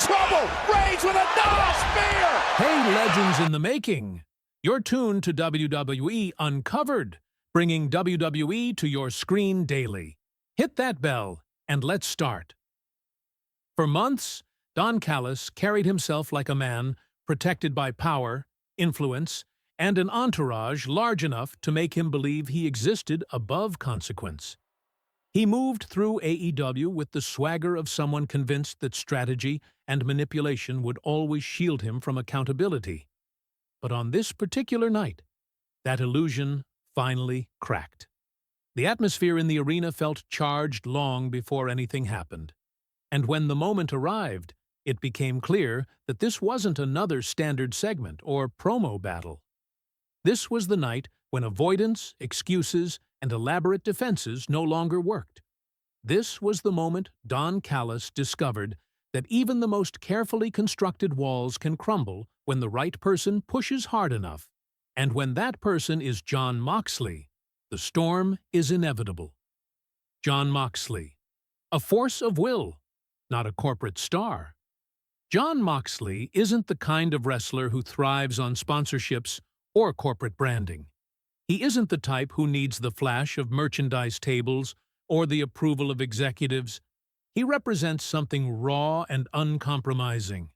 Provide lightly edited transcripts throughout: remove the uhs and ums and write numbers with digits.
trouble. Reigns with a spear. Hey, legends in the making. You're tuned to WWE Uncovered, bringing WWE to your screen daily. Hit that bell, and let's start. For months, Don Callis carried himself like a man protected by power, influence, and an entourage large enough to make him believe he existed above consequence. He moved through AEW with the swagger of someone convinced that strategy and manipulation would always shield him from accountability. But on this particular night, that illusion finally cracked. The atmosphere in the arena felt charged long before anything happened. And when the moment arrived, it became clear that this wasn't another standard segment or promo battle. This was the night when avoidance, excuses, and elaborate defenses no longer worked. This was the moment Don Callis discovered that even the most carefully constructed walls can crumble when the right person pushes hard enough. And when that person is Jon Moxley, the storm is inevitable. Jon Moxley, a force of will, not a corporate star. Jon Moxley isn't the kind of wrestler who thrives on sponsorships or corporate branding. He isn't the type who needs the flash of merchandise tables or the approval of executives. He represents something raw and uncompromising.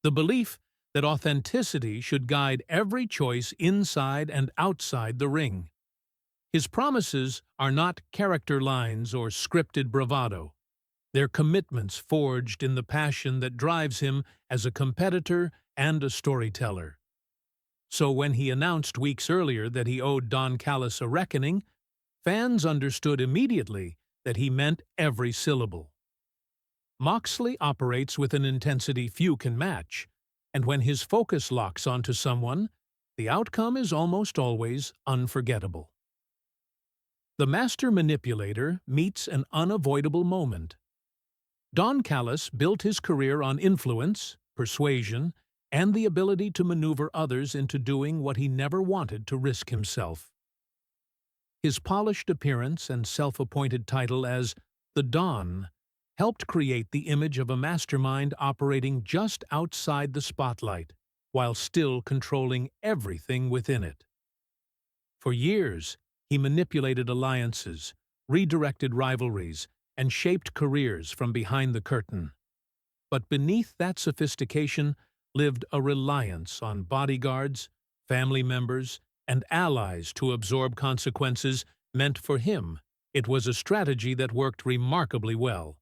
The belief that authenticity should guide every choice inside and outside the ring. His promises are not character lines or scripted bravado. They're commitments forged in the passion that drives him as a competitor and a storyteller. So when he announced weeks earlier that he owed Don Callis a reckoning, fans understood immediately that he meant every syllable. Moxley operates with an intensity few can match, and when his focus locks onto someone, the outcome is almost always unforgettable. The master manipulator meets an unavoidable moment. Don Callis built his career on influence, persuasion, and the ability to maneuver others into doing what he never wanted to risk himself. His polished appearance and self-appointed title as the Don helped create the image of a mastermind operating just outside the spotlight, while still controlling everything within it. For years, he manipulated alliances, redirected rivalries, and shaped careers from behind the curtain. But beneath that sophistication lived a reliance on bodyguards, family members, and allies to absorb consequences meant for him. It was a strategy that worked remarkably well,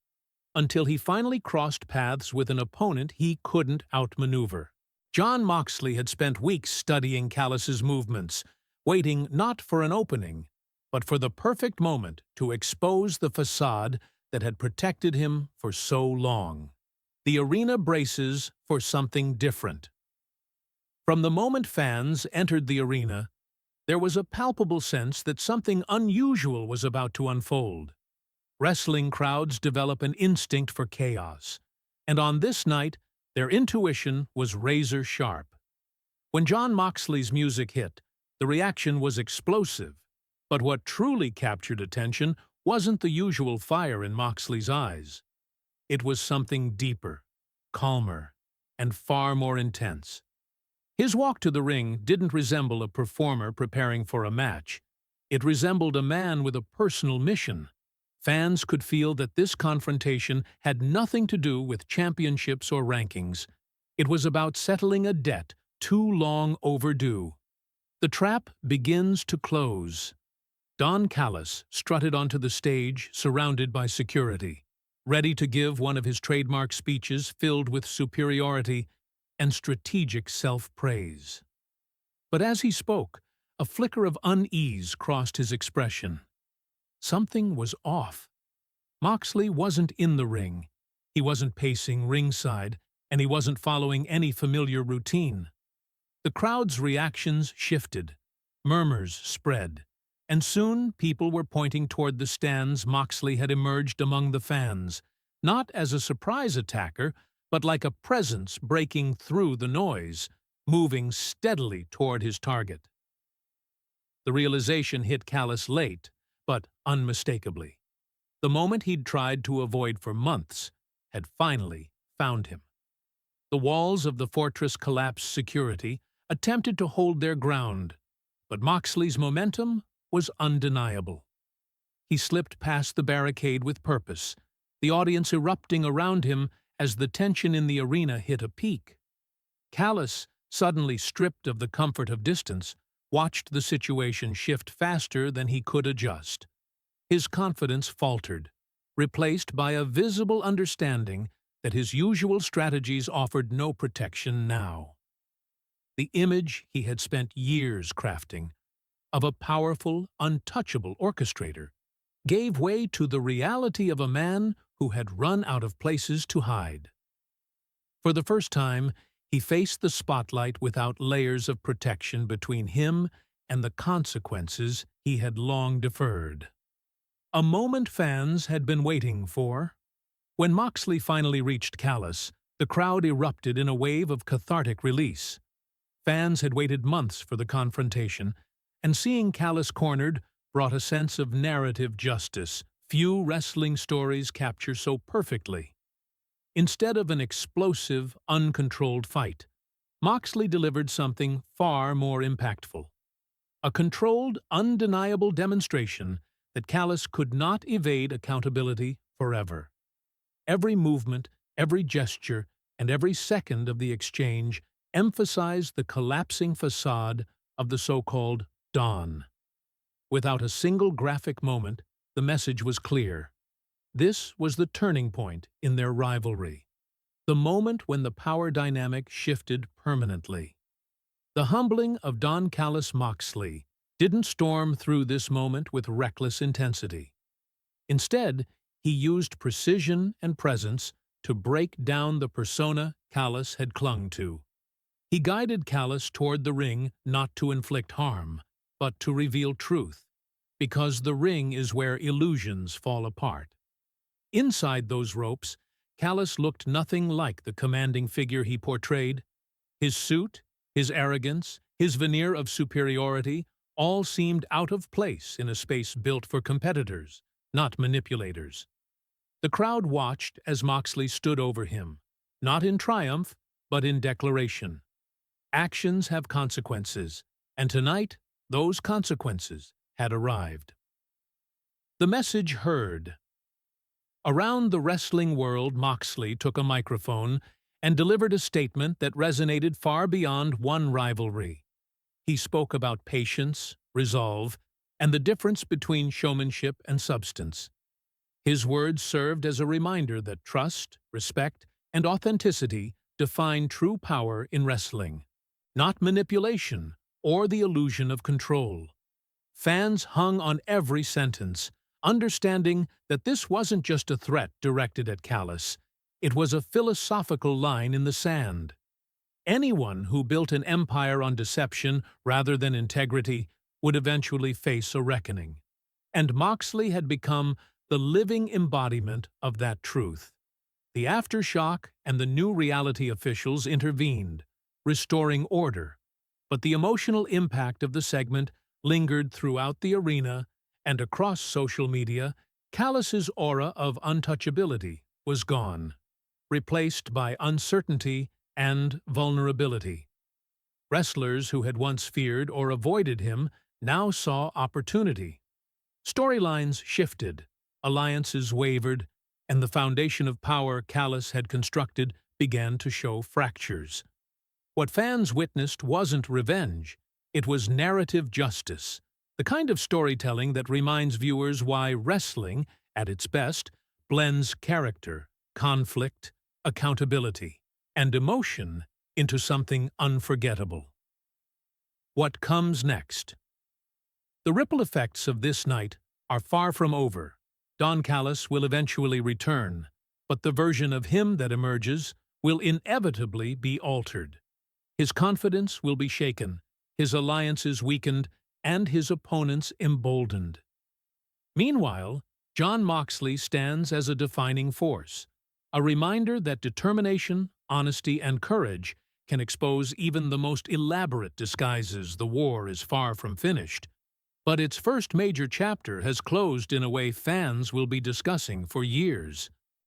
until he finally crossed paths with an opponent he couldn't outmaneuver. Jon Moxley had spent weeks studying Callis's movements, waiting not for an opening, but for the perfect moment to expose the facade that had protected him for so long. The arena braces for something different. From the moment fans entered the arena, there was a palpable sense that something unusual was about to unfold. Wrestling crowds develop an instinct for chaos, and on this night, their intuition was razor-sharp. When Jon Moxley's music hit, the reaction was explosive, but what truly captured attention wasn't the usual fire in Moxley's eyes. It was something deeper, calmer, and far more intense. His walk to the ring didn't resemble a performer preparing for a match. It resembled a man with a personal mission. Fans could feel that this confrontation had nothing to do with championships or rankings. It was about settling a debt too long overdue. The trap begins to close. Don Callis strutted onto the stage surrounded by security, ready to give one of his trademark speeches filled with superiority and strategic self-praise. But as he spoke, a flicker of unease crossed his expression. Something was off. Moxley wasn't in the ring. He wasn't pacing ringside, and he wasn't following any familiar routine. The crowd's reactions shifted. Murmurs spread, and soon people were pointing toward the stands. Moxley had emerged among the fans, not as a surprise attacker, but like a presence breaking through the noise, moving steadily toward his target. The realization hit Callis late, but unmistakably. The moment he'd tried to avoid for months had finally found him. The walls of the fortress collapsed security attempted to hold their ground, but Moxley's momentum was undeniable. He slipped past the barricade with purpose, the audience erupting around him as the tension in the arena hit a peak. Callis, suddenly stripped of the comfort of distance, watched the situation shift faster than he could adjust. His confidence faltered, replaced by a visible understanding that his usual strategies offered no protection now. The image he had spent years crafting, of a powerful, untouchable orchestrator, gave way to the reality of a man who had run out of places to hide. For the first time, he faced the spotlight without layers of protection between him and the consequences he had long deferred. A moment fans had been waiting for. When Moxley finally reached Callis, the crowd erupted in a wave of cathartic release. Fans had waited months for the confrontation, and seeing Callis cornered brought a sense of narrative justice few wrestling stories capture so perfectly. Instead of an explosive, uncontrolled fight, Moxley delivered something far more impactful. A controlled, undeniable demonstration that Callis could not evade accountability forever. Every movement, every gesture, and every second of the exchange emphasized the collapsing facade of the so-called Don. Without a single graphic moment, the message was clear. This was the turning point in their rivalry, the moment when the power dynamic shifted permanently. The humbling of Don Callis Moxley didn't storm through this moment with reckless intensity. Instead, he used precision and presence to break down the persona Callis had clung to. He guided Callis toward the ring not to inflict harm, but to reveal truth, because the ring is where illusions fall apart. Inside those ropes, Callis looked nothing like the commanding figure he portrayed. His suit, his arrogance, his veneer of superiority all seemed out of place in a space built for competitors, not manipulators. The crowd watched as Moxley stood over him, not in triumph, but in declaration. Actions have consequences, and tonight, those consequences had arrived. The message heard. Around the wrestling world, Moxley took a microphone and delivered a statement that resonated far beyond one rivalry. He spoke about patience, resolve, and the difference between showmanship and substance. His words served as a reminder that trust, respect, and authenticity define true power in wrestling, not manipulation or the illusion of control. Fans hung on every sentence, understanding that this wasn't just a threat directed at Callis, it was a philosophical line in the sand. Anyone who built an empire on deception rather than integrity would eventually face a reckoning. And Moxley had become the living embodiment of that truth. The aftershock and the new reality officials intervened, restoring order, but the emotional impact of the segment lingered throughout the arena and across social media. Callis's aura of untouchability was gone, replaced by uncertainty and vulnerability. Wrestlers who had once feared or avoided him now saw opportunity. Storylines shifted, alliances wavered, and the foundation of power Callis had constructed began to show fractures. What fans witnessed wasn't revenge, it was narrative justice, the kind of storytelling that reminds viewers why wrestling, at its best, blends character, conflict, accountability, and emotion into something unforgettable. What comes next? The ripple effects of this night are far from over. Don Callis will eventually return, but the version of him that emerges will inevitably be altered. His confidence will be shaken, his alliances weakened, and his opponents emboldened. Meanwhile, Jon Moxley stands as a defining force, a reminder that determination, honesty, and courage can expose even the most elaborate disguises. The war is far from finished, but its first major chapter has closed in a way fans will be discussing for years.